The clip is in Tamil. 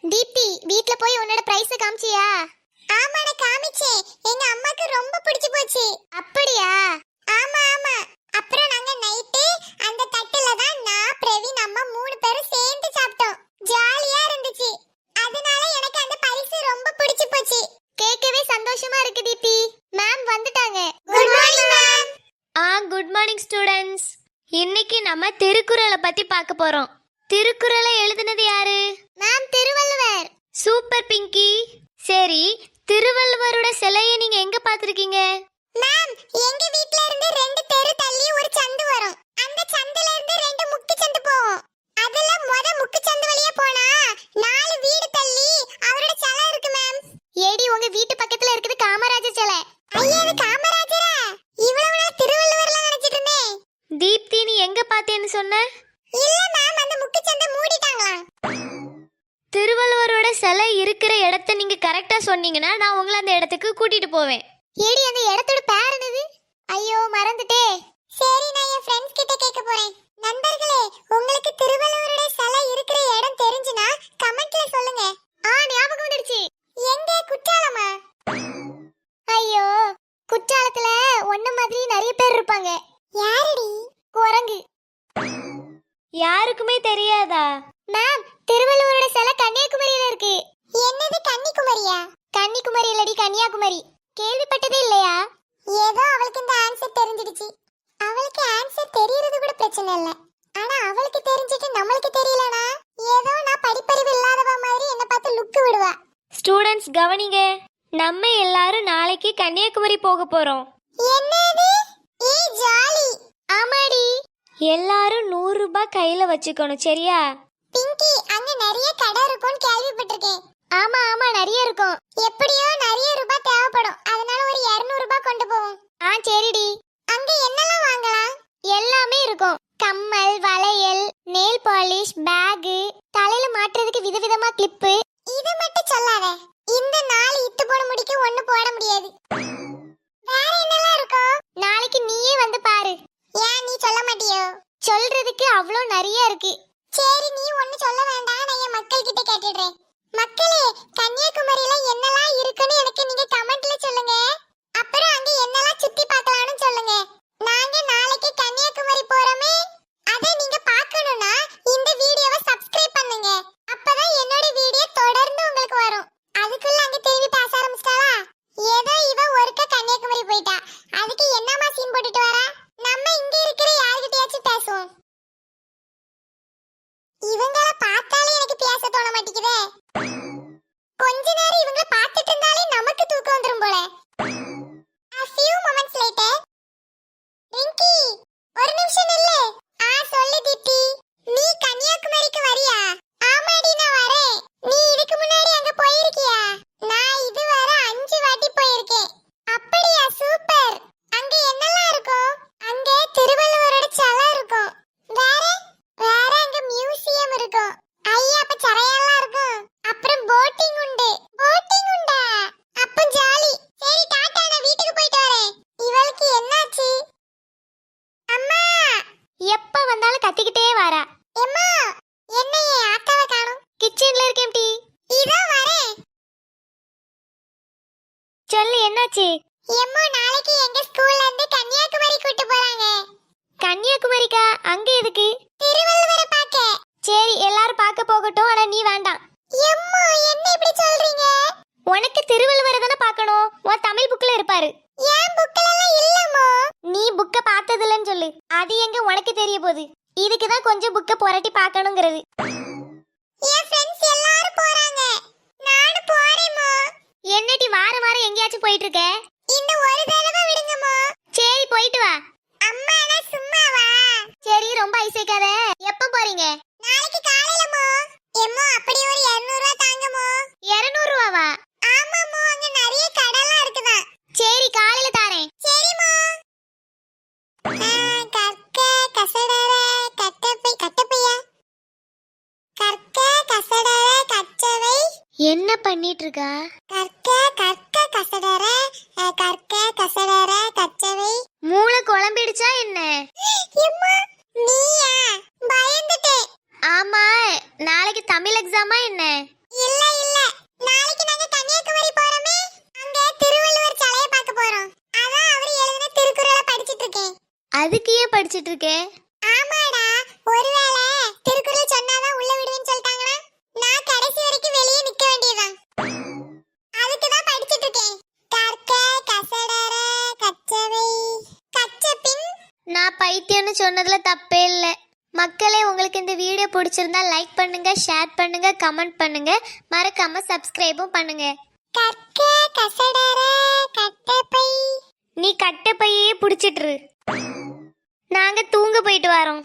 தீப்தி, வீட்ல போய் உன்னோட பிரைஸ் காமிச்சியா? ஆமாடா, காமிச்சேன். எங்க அம்மாக்கு ரொம்ப பிடிச்சு போச்சு. அப்படியா? ஆமா ஆமா. அப்புறம் நாங்க நைட்டு அந்த தட்டுல தான் நான், பிரவீன், அம்மா 3 பேரும் சேர்ந்து சாப்பிட்டோம். ஜாலியா இருந்துச்சு. அதனால எனக்கு அந்த பரிசு ரொம்ப பிடிச்சு போச்சு. கேட்கவே சந்தோஷமா இருக்கு தீப்தி. மேம் வந்துட்டாங்க. Good morning ma'am. Good morning students. இன்னைக்கு நம்ம திருக்குறளை பத்தி பார்க்க போறோம். திருக்குறளை எழுதினது யாரு? மேம், திருவள்ளுவர். சூப்பர் பிங்கி. சரி, திருவள்ளுவரோட சிலையை நீங்க எங்க பார்த்திருக்கீங்க? மேம், எங்க வீட்ல இருந்து 2 தெரு தள்ளி ஒரு சந்து வரும். அந்த சந்துல இருந்து 2 முக்கு சந்து போகும். அதுல முக்கு சந்து வழியா போனா 4 வீடு தள்ளி அவரோட சிலை இருக்கு மேம். ஏடி, உங்க வீட்டு பக்கத்துல இருக்குது காமராஜர் சிலை. ஐயா, அது காமராஜரா? இவ்வளவு நாள் திருவள்ளுவர்லாம் நினைச்சிட்டு இருந்தேன். தீப்தி, நீ எங்க பார்த்தேன்னு சொன்ன? இல்ல மேம், அந்த முக்கு சந்தை மூடிட்டாங்களாம். திருவள்ளுவரோட சிலை இருக்கிற இடத்த நீங்க கரெக்டா சொன்னீங்கன்னா நான் உங்களை அந்த இடத்துக்கு கூட்டிட்டு போவேன். ஏடி, அந்த இடத்தோட பேர் என்னது? ஐயோ, மறந்துட்டே. சரி, நான் என் ஃப்ரெண்ட்ஸ் கிட்ட கேட்க போறேன். நண்பர்களே, உங்களுக்கு திருவள்ளுவரோட சிலை இருக்கிற இடம் தெரிஞ்சுனா கமெண்ட்ல சொல்லுங்க. ஞாபகம் வந்துடுச்சு. எங்க? குற்றாலமா? ஐயோ, குற்றாலத்துல ஒண்ணு மாதிரி நிறைய பேர் இருப்பாங்க. யாரடி? குரங்கு. யாருக்குமே தெரியாதா? மேம், திருவள்ளுவரோட சிலை கன்னியாகுமரியில இருக்கு. என்னது கன்னியாகுமரியா? கன்னியாகுமரி இல்லடி, கன்னியாகுமரி. கேள்விப்பட்டதே இல்லையா? ஏதோ அவளுக்கு இந்த ஆன்சர் தெரிஞ்சிடுச்சு. அவளுக்கு ஆன்சர் தெரியறது கூட பிரச்சனை இல்ல. ஆனா அவளுக்கு தெரிஞ்சிட்டு நம்மளுக்கு தெரியலனா ஏதோ நான் படிப்பறிவு இல்லாதவ மாதிரி என்ன பார்த்து லுக் விடுவா. ஸ்டூடெண்ட்ஸ் கவனிங்க, நம்ம எல்லாரும் நாளைக்கு கன்னியாகுமரி போக போறோம். என்னது? ஜாலி. ஆமாடி. எல்லாரும் 100 ரூபாய் கையில வச்சுக்கணும், சரியா? பிங்கி, அங்க நிறைய கடை இருக்கும்னு கேள்விப்பட்டிருக்கேன். ஆமா ஆமா, நிறைய இருக்கும். எப்படியோ நிறைய ரூபாய் தேவைப்படும். அதனால ஒரு 200 ரூபாய் கொண்டு போவோம். சரிடி. அங்க என்னலாம் வாங்கலாம்? எல்லாமே இருக்கும். கம்மல், வளையல், நெயில் பாலிஷ், பேக், தலையில மாட்டுறதுக்கு விதவிதமா கிளிப்பு. இத மட்டும் சொல்லாத. இந்த 4 இத்து போட முடிக்க ஒண்ணு போட முடியாது. வேற என்னலாம் இருக்கும்? நாளைக்கு நீயே வந்து பாரு. ஏன் நீ சொல்ல மாட்டியோ? சொல்றதுக்கு அவ்ளோ நிறைய இருக்கு. சரி, நீ ஒண்ணு சொல்ல வேண்டாம், நான் என் மக்கள் கிட்ட கேட்டுடுறேன். மக்களே, கன்னியாகுமரியில என்னலாம் இருக்குன்னு எனக்கு நீங்க கமெண்ட்ல சொல்லுங்க. அப்புறம் அங்க என்னலாம் சுத்தி பார்க்கலாம்னு சொல்லுங்க. நாங்க நாளைக்கு கன்னியாகுமரி போறோமே, அதை நீங்க பார்க்கணும்னா இந்த வீடியோவை சப்ஸ்கிரைப் பண்ணுங்க. அப்பதான் என்னோட வீடியோ தொடர்ந்து உங்களுக்கு வரும். அதுக்குள்ள அங்க திரும்பி பேச ஆரம்பிச்சிட்டாளா? ஏதோ இவ ஒருக்க கன்னியாகுமரி போயிட்டா. அதுக்கு என்னமா சீன் போட்டுட்டு வரா? நம்ம இங்க இருக்கிற யார்கிட்டயாச்சும் பேசுவோம். இவங்கள பார்த்தாலே எனக்கு பேச தோண மாட்டேங்குதே. கொஞ்ச நேரம் இவங்கள பார்த்துட்டு இருந்தாலே நமக்கு தூக்கம் வந்துரும் போல. A few moments later. Rinki, ஒரு நிமிஷம் நில்லு. சொல்லு தீப்தி. நீ கன்னியாகுமரிக்கு வரியா? ஆமாடி, நான் வரேன். நீ இதுக்கு முன்னாடி அங்க போயிருக்கியா? நான் இதுவரை 5 வாட்டி போயிருக்கேன். அப்படியா? சூப்பர். அங்க என்னலாம் இருக்கும்? அங்க திருவள்ளுவரோட சிலை இருக்கும். வேற வேற அங்க மியூசியம் இருக்கும். ஐயா, அப்ப சரையெல்லாம் இருக்கும். அப்புறம் போட்டிங் உண்டு. போட்டிங் உண்டா? அப்ப ஜாலி. சரி, டாடா, நான் வீட்டுக்கு போயிட்டு வரேன். இவளுக்கு என்னாச்சு? அம்மா, எப்ப வந்தாலும் கத்திக்கிட்டே வரா. அம்மா, என்னையே ஆத்தாவை காணோம்? கிச்சன்ல இருக்கேன் டி. இதோ வரேன். சொல்லு, என்னாச்சு? எம்மோ, நாளைக்கு எங்க ஸ்கூல்ல இருந்து கன்னியாகுமரி கூட்டி போறாங்க. கன்னியாகுமரிக்கா? அங்க எதுக்கு? திருவள்ளுவரை பார்க்க. சரி, எல்லாரும் பார்க்க போகட்டும், ஆனா நீ வேண்டாம். எம்மோ, என்ன இப்படி சொல்றீங்க? உனக்கு திருவள்ளுவரை தானே பார்க்கணும். உன் தமிழ் புக்ல இருப்பாரு. ஏன் புக்ல எல்லாம் இல்லமோ? நீ புக்க பார்த்ததில்லன்னு சொல்லு. அது எங்க உனக்கு தெரிய போகுது? இதுக்கு தான் கொஞ்சம் புக்க புரட்டி பார்க்கணுங்கிறது. என் ஃப்ரெண்ட்ஸ் எல்லாரும் போறாங்க. நானும் போறேன்மா. என்னடி வாரம் வாரம் எங்கேயாச்சும் போயிட்டு இருக்க? இந்த ஒரு தடவை விடுங்கம்மா. சரி, போயிட்டு வா. அம்மா, நான் சும்மாவா? சரி, ரொம்ப ஐசைக்காத. எப்ப போறீங்க? நாளைக்கு காலையிலம்மா. எம்மோ, அப்படி ஒரு 200 ரூபாய் தாங்கம்மா. 200 ரூபாவா? ஆமாம்மா, அங்க நிறைய கடைலாம் இருக்குதா. சரி, காலையில தாரேன். சரிம்மா. கற்க கசடர கட்டப்பையா. கற்க கசடர கச்சவை. என்ன பண்ணிட்டு இருக்கா? கற்க கற்க கசடர கற்க கசடர கச்சவை. மூளை குழம்பிடுச்சா என்ன? எம்மா, நீயா? பயந்துட்டேன். ஆமா, நாளைக்கு தமிழ் எக்ஸாமா என்ன? இல்ல அதுக்கு ஏன் படிச்சிட்டு இருக்கே? ஆமாடா, ஒருவேளை திருக்குறள் சொன்னாதான் உள்ள விடுவேன்னு சொல்லிட்டாங்கன்னா நான் கடைசி வரைக்கும் வெளியே நிக்க வேண்டியதுதான். அதுக்கு தான் படிச்சிட்டு இருக்கேன். கற்க கசடர கற்றவை கற்றபின். நான் பைத்தியம்னு சொன்னதுல தப்பே இல்லை. மக்களே, உங்களுக்கு இந்த வீடியோ பிடிச்சிருந்தா லைக் பண்ணுங்க, ஷேர் பண்ணுங்க, கமெண்ட் பண்ணுங்க, மறக்காம சப்ஸ்கிரைபும் பண்ணுங்க. கற்க கசடர கட்டப்பை. நீ கட்டப்பையே பிடிச்சிட்டுரு. நாங்க தூங்க போயிட்டு வரோம்.